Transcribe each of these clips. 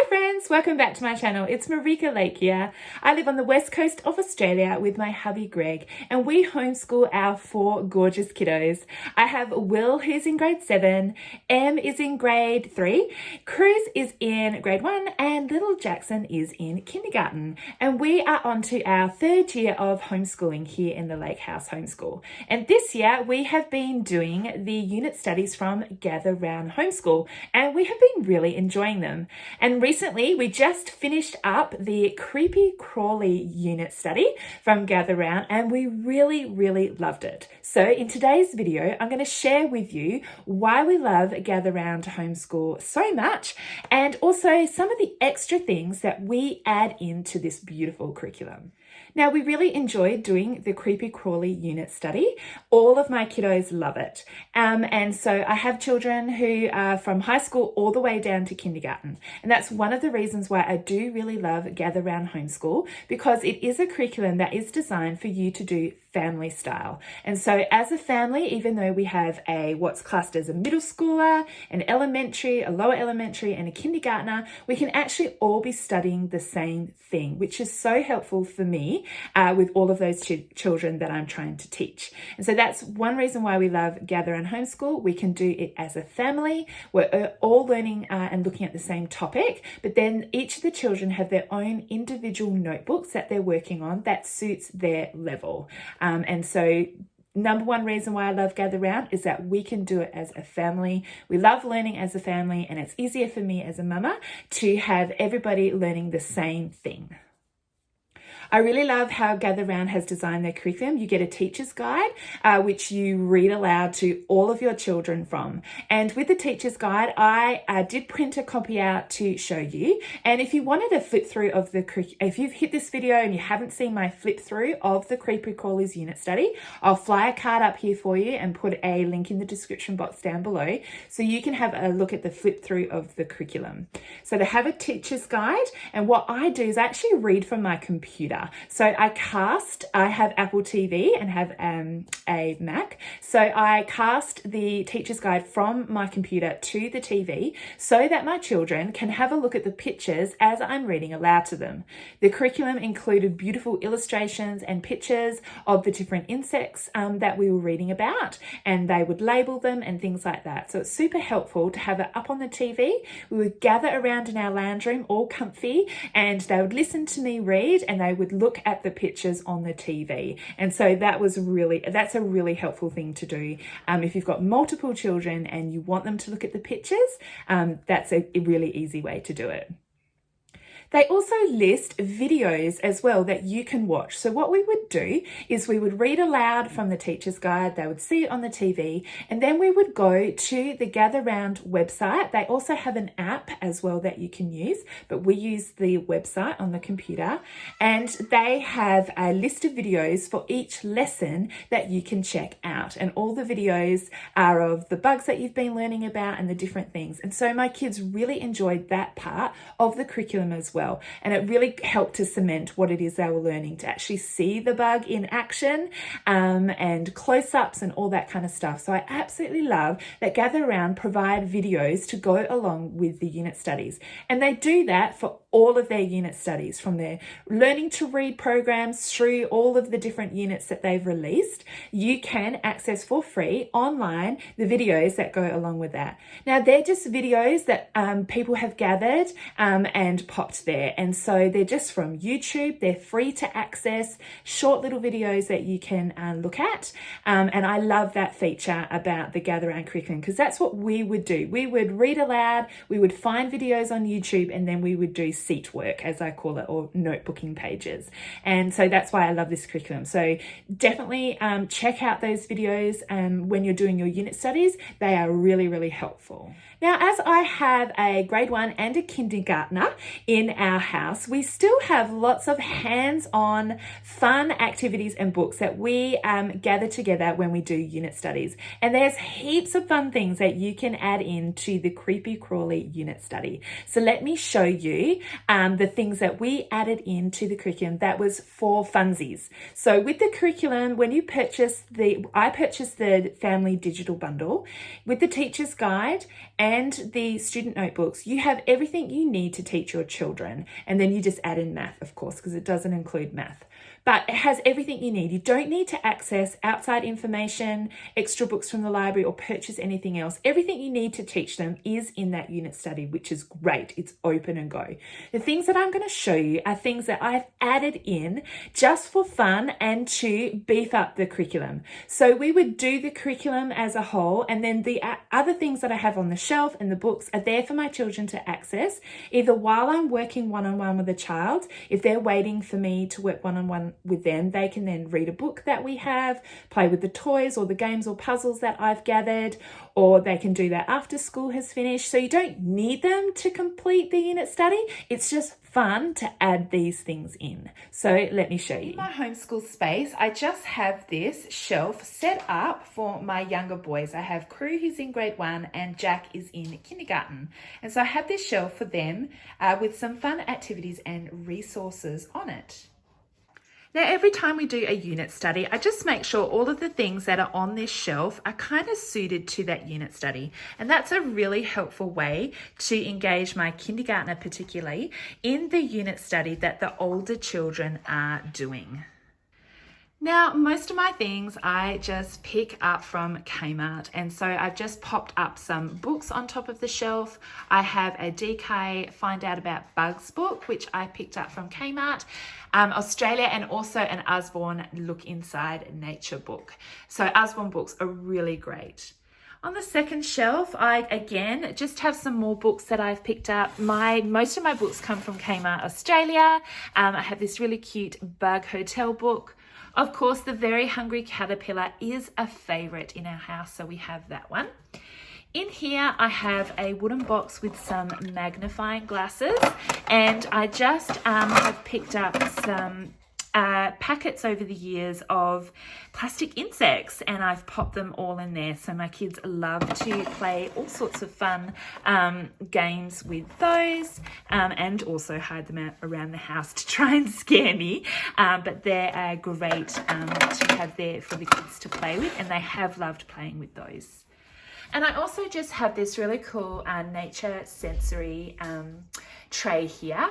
friends, welcome back to my channel. It's Marika Lake here. I live on the west coast of Australia with my hubby Greg, and we homeschool our 4 gorgeous kiddos. I have Will, who's in grade 7, Em is in grade 3, Cruz is in grade 1, and little Jackson is in kindergarten. And we are on to our 3rd year of homeschooling here in the Lake House Homeschool. And this year we have been doing the unit studies from Gather Round Homeschool, and we have been really enjoying them. And recently, we just finished up the Creepy Crawly unit study from Gather Round, and we really loved it. So in today's video, I'm going to share with you why we love Gather Round Homeschool so much, and also some of the extra things that we add into this beautiful curriculum. Now, we really enjoyed doing the Creepy Crawly unit study. All of my kiddos love it. And so I have children who are from high school all the way down to kindergarten. And that's one of the reasons why I do really love Gather Round Homeschool, because it is a curriculum that is designed for you to do family style. And so as a family, even though we have what's classed as a middle schooler, an elementary, a lower elementary, and a kindergartner, we can actually all be studying the same thing, which is so helpful for me with all of those children that I'm trying to teach. And so that's one reason why we love Gather Round Homeschool. We can do it as a family. We're all learning and looking at the same topic, but then each of the children have their own individual notebooks that they're working on that suits their level. And so number one reason why I love Gather Round is that we can do it as a family. We love learning as a family, and it's easier for me as a mama to have everybody learning the same thing. I really love how Gather Round has designed their curriculum. You get a teacher's guide, which you read aloud to all of your children from. And with the teacher's guide, I did print a copy out to show you. And if you wanted a flip through of if you've hit this video and you haven't seen my flip through of the Creepy Crawlies unit study, I'll fly a card up here for you and put a link in the description box down below so you can have a look at the flip through of the curriculum. So they have a teacher's guide, and what I do is I actually read from my computer. So I have Apple TV and have a Mac. So I cast the teacher's guide from my computer to the TV so that my children can have a look at the pictures as I'm reading aloud to them. The curriculum included beautiful illustrations and pictures of the different insects that we were reading about, and they would label them and things like that. So it's super helpful to have it up on the TV. We would gather around in our lounge room all comfy, and they would listen to me read, and they would look at the pictures on the TV. And so that's a really helpful thing to do. If you've got multiple children and you want them to look at the pictures, that's a really easy way to do it. They also list videos as well that you can watch. So what we would do is we would read aloud from the teacher's guide, they would see it on the TV, and then we would go to the Gather Round website. They also have an app as well that you can use, but we use the website on the computer, and they have a list of videos for each lesson that you can check out. And all the videos are of the bugs that you've been learning about and the different things. And so my kids really enjoyed that part of the curriculum as well. And it really helped to cement what it is they were learning, to actually see the bug in action and close-ups and all that kind of stuff. So I absolutely love that Gather Round provide videos to go along with the unit studies. And they do that for all of their unit studies, from their learning to read programs through all of the different units that they've released. You can access for free online the videos that go along with that. Now, they're just videos that people have gathered and popped there. And so they're just from YouTube. They're free to access, short little videos that you can look at. And I love that feature about the Gather Round curriculum, because that's what we would do. We would read aloud, we would find videos on YouTube, and then we would do seat work, as I call it, or notebooking pages. And so that's why I love this curriculum. So definitely check out those videos when you're doing your unit studies. They are really helpful. Now, as I have a grade 1 and a kindergartner in our house, we still have lots of hands-on fun activities and books that we gather together when we do unit studies. And there's heaps of fun things that you can add into the Creepy Crawly unit study. So let me show you the things that we added into the curriculum that was for funsies. So with the curriculum, when you I purchased the family digital bundle with the teacher's guide and the student notebooks, you have everything you need to teach your children. And then you just add in math, of course, because it doesn't include math. But it has everything you need. You don't need to access outside information, extra books from the library, or purchase anything else. Everything you need to teach them is in that unit study, which is great. It's open and go. The things that I'm going to show you are things that I've added in just for fun and to beef up the curriculum. So we would do the curriculum as a whole, and then the other things that I have on the shelf and the books are there for my children to access, either while I'm working one-on-one with a child. If they're waiting for me to work one-on-one with them, they can then read a book that we have, play with the toys or the games or puzzles that I've gathered, or they can do that after school has finished. So you don't need them to complete the unit study. It's just fun to add these things in. So let me show you. In my homeschool space, I just have this shelf set up for my younger boys. I have Crew, who's in grade 1, and Jack is in kindergarten. And so I have this shelf for them with some fun activities and resources on it. Now, every time we do a unit study, I just make sure all of the things that are on this shelf are kind of suited to that unit study. And that's a really helpful way to engage my kindergartner, particularly in the unit study that the older children are doing. Now, most of my things I just pick up from Kmart, and so I've just popped up some books on top of the shelf. I have a DK Find Out About Bugs book, which I picked up from Kmart, Australia, and also an Usborne Look Inside Nature book. So Usborne books are really great. On the second shelf, I again just have some more books that I've picked up. Most of my books come from Kmart Australia. I have this really cute Bug Hotel book. Of course, the Very Hungry Caterpillar is a favourite in our house, so we have that one. In here, I have a wooden box with some magnifying glasses, and I just have picked up some packets over the years of plastic insects, and I've popped them all in there. So my kids love to play all sorts of fun games with those, and also hide them out around the house to try and scare me. But they're great to have there for the kids to play with, and they have loved playing with those. And I also just have this really cool nature sensory tray here.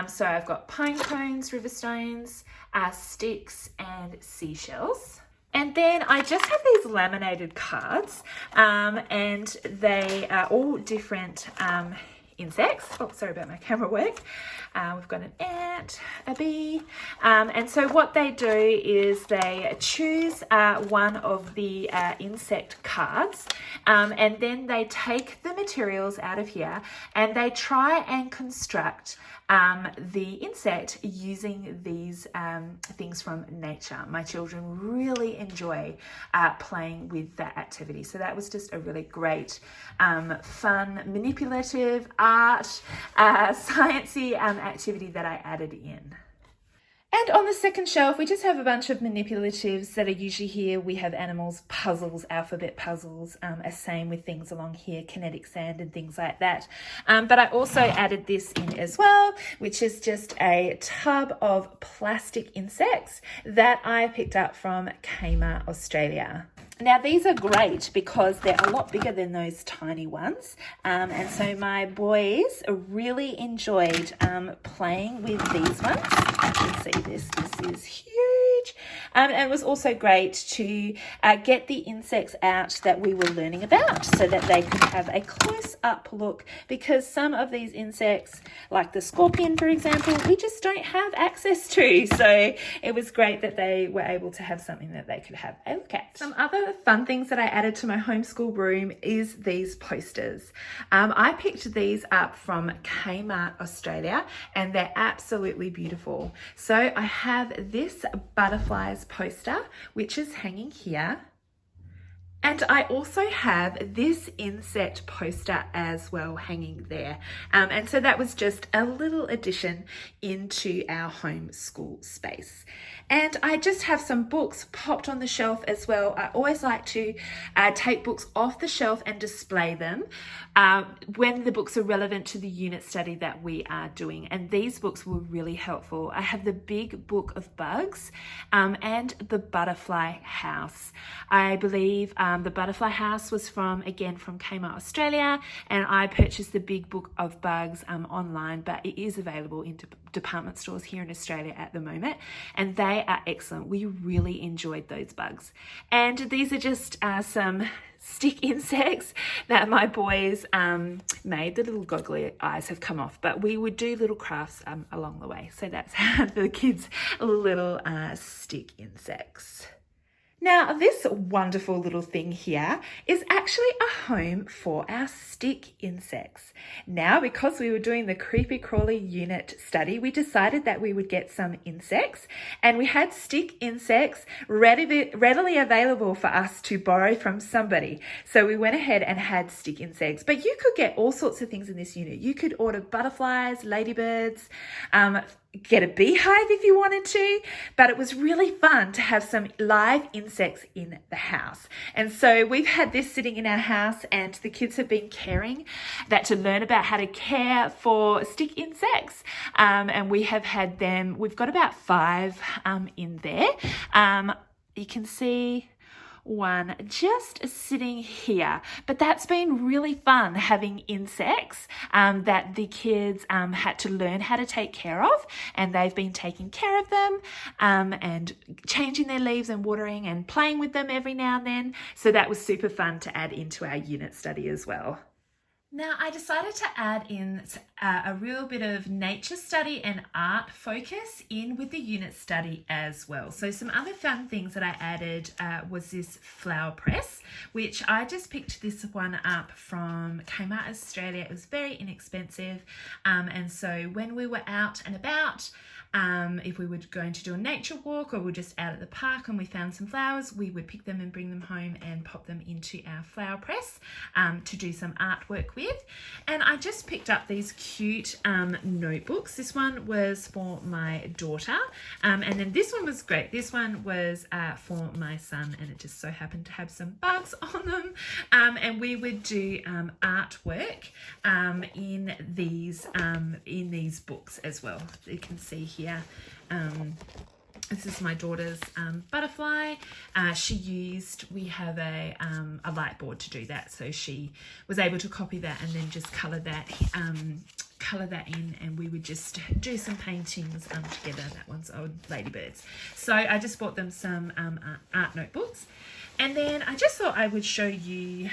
So I've got pine cones, river stones, sticks, and seashells. And then I just have these laminated cards, and they are all different insects. Oh, sorry about my camera work. We've got an ant, a bee, and so what they do is they choose one of the insect cards, and then they take the materials out of here and they try and construct the insect using these things from nature. My children really enjoy playing with that activity. So that was just a really great, fun, manipulative art, sciencey activity that I added in. And on the second shelf, we just have a bunch of manipulatives that are usually here. We have animals, puzzles, alphabet puzzles, same with things along here, kinetic sand and things like that. But I also added this in as well, which is just a tub of plastic insects that I picked up from Kmart Australia. Now, these are great because they're a lot bigger than those tiny ones. And so my boys really enjoyed playing with these ones. You can see this is huge. And it was also great to get the insects out that we were learning about so that they could have a close-up look, because some of these insects, like the scorpion, for example, we just don't have access to. So it was great that they were able to have something that they could have a look at. Some other fun things that I added to my homeschool room is these posters. I picked these up from Kmart Australia, and they're absolutely beautiful. So I have this butterflies poster, which is hanging here. And I also have this insect poster as well hanging there. And so that was just a little addition into our homeschool space. And I just have some books popped on the shelf as well. I always like to take books off the shelf and display them when the books are relevant to the unit study that we are doing. And these books were really helpful. I have the Big Book of Bugs and the Butterfly House. I believe The Butterfly House was from Kmart Australia, and I purchased the Big Book of Bugs online, but it is available in department stores here in Australia at the moment, and they are excellent. We really enjoyed those bugs. And these are just some stick insects that my boys made. The little goggly eyes have come off, but we would do little crafts along the way. So that's how the kids' little stick insects. Now, this wonderful little thing here is actually a home for our stick insects. Now, because we were doing the Creepy Crawly Unit study, we decided that we would get some insects, and we had stick insects readily available for us to borrow from somebody. So we went ahead and had stick insects, but you could get all sorts of things in this unit. You could order butterflies, ladybirds, get a beehive if you wanted to, but it was really fun to have some live insects in the house. And so we've had this sitting in our house, and the kids have been caring that to learn about how to care for stick insects. And we have had them, we've got about 5 in there. You can see one just sitting here, but that's been really fun, having insects that the kids had to learn how to take care of, and they've been taking care of them and changing their leaves and watering and playing with them every now and then. So that was super fun to add into our unit study as well. Now, I decided to add in a real bit of nature study and art focus in with the unit study as well. So some other fun things that I added was this flower press, which I just picked this one up from Kmart Australia. It was very inexpensive. And so when we were out and about, if we were going to do a nature walk, or we're just out at the park and we found some flowers, we would pick them and bring them home and pop them into our flower press to do some artwork with. And I just picked up these cute notebooks. This one was for my daughter, and then this one was great. This one was for my son, and it just so happened to have some bugs on them. And we would do artwork in these books as well. You can see here. This is my daughter's butterfly. We have a light board to do that, so she was able to copy that and then just colour that in, and we would just do some paintings together. That one's old ladybirds. So I just bought them some art notebooks, and then I just thought I would show you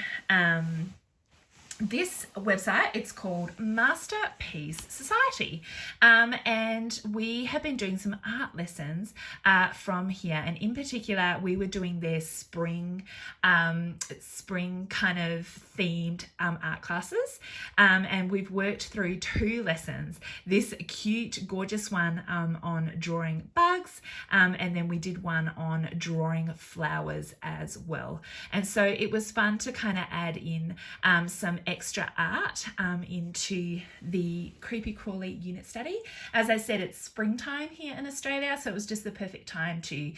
this website. It's called Masterpiece Society, and we have been doing some art lessons from here, and in particular we were doing their spring kind of themed art classes, and we've worked through 2 lessons. This cute gorgeous one on drawing bugs, and then we did one on drawing flowers as well. And so it was fun to kind of add in some extra art into the Creepy Crawly unit study. As I said, it's springtime here in Australia, so it was just the perfect time to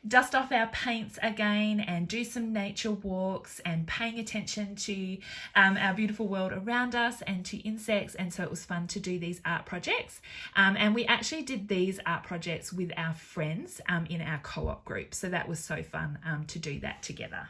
dust off our paints again and do some nature walks and paying attention to our beautiful world around us and to insects. And so it was fun to do these art projects, and we actually did these art projects with our friends in our co-op group, so that was so fun to do that together.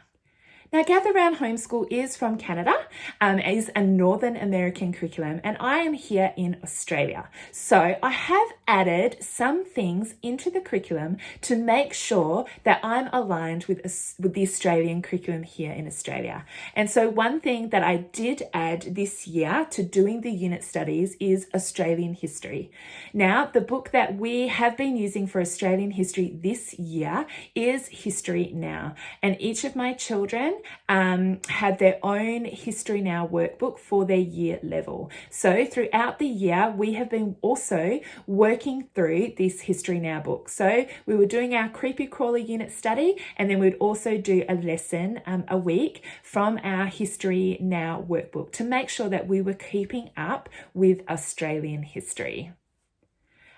Now, Gather Round Homeschool is from Canada, is a Northern American curriculum, and I am here in Australia. So I have added some things into the curriculum to make sure that I'm aligned with the Australian curriculum here in Australia. And so one thing that I did add this year to doing the unit studies is Australian history. Now, the book that we have been using for Australian history this year is History Now, and each of my children have their own History Now workbook for their year level. So throughout the year, we have been also working through this History Now book. So we were doing our Creepy Crawly unit study, and then we'd also do a lesson a week from our History Now workbook to make sure that we were keeping up with Australian history.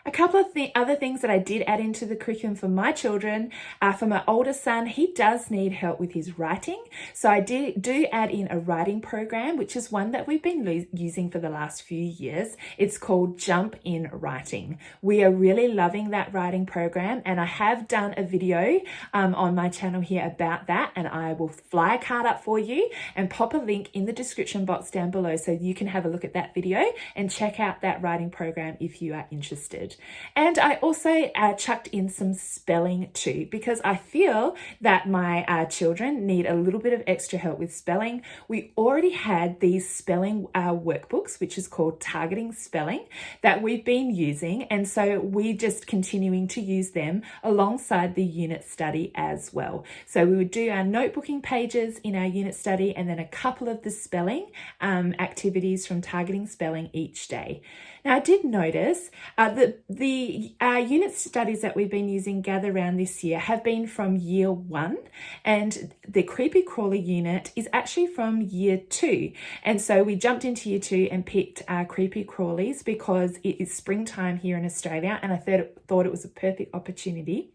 A couple of other things that I did add into the curriculum for my children. For my older son, he does need help with his writing. So I do add in a writing program, which is one that we've been using for the last few years. It's called Jump in Writing. We are really loving that writing program, and I have done a video on my channel here about that, and I will fly a card up for you and pop a link in the description box down below so you can have a look at that video and check out that writing program if you are interested. And I also chucked in some spelling too, because I feel that my children need a little bit of extra help with spelling. We already had these spelling workbooks, which is called Targeting Spelling, that we've been using. And so we're just continuing to use them alongside the unit study as well. So we would do our notebooking pages in our unit study and then a couple of the spelling activities from Targeting Spelling each day. Now, I did notice that the unit studies that we've been using Gather Round this year have been from year 1, and the Creepy Crawly unit is actually from year 2. And so we jumped into year 2 and picked Creepy Crawlies because it is springtime here in Australia, and I thought it was a perfect opportunity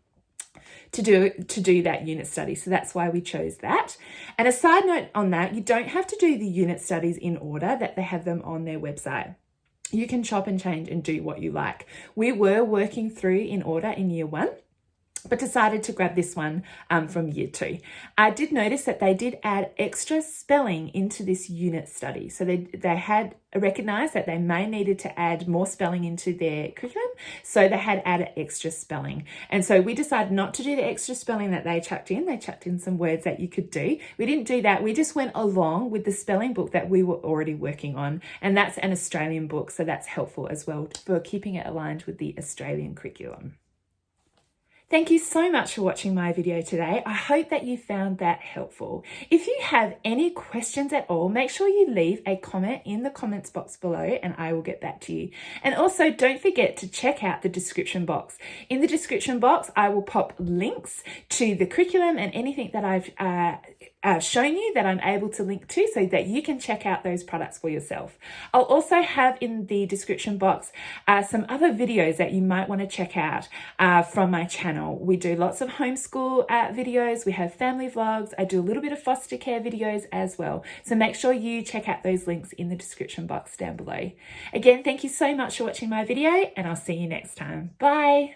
to do that unit study. So that's why we chose that. And a side note on that, you don't have to do the unit studies in order that they have them on their website. You can chop and change and do what you like. We were working through in order in year 1, but decided to grab this one from year 2. I did notice that they did add extra spelling into this unit study. So they had recognized that they may needed to add more spelling into their curriculum. So they had added extra spelling. And so we decided not to do the extra spelling that they chucked in. They chucked in some words that you could do. We didn't do that. We just went along with the spelling book that we were already working on. And that's an Australian book. So that's helpful as well for keeping it aligned with the Australian curriculum. Thank you so much for watching my video today. I hope that you found that helpful. If you have any questions at all, make sure you leave a comment in the comments box below and I will get back to you. And also don't forget to check out the description box. In the description box, I will pop links to the curriculum and anything that I've shown you that I'm able to link to so that you can check out those products for yourself. I'll also have in the description box some other videos that you might want to check out from my channel. We do lots of homeschool videos. We have family vlogs. I do a little bit of foster care videos as well. So make sure you check out those links in the description box down below. Again, thank you so much for watching my video and I'll see you next time. Bye.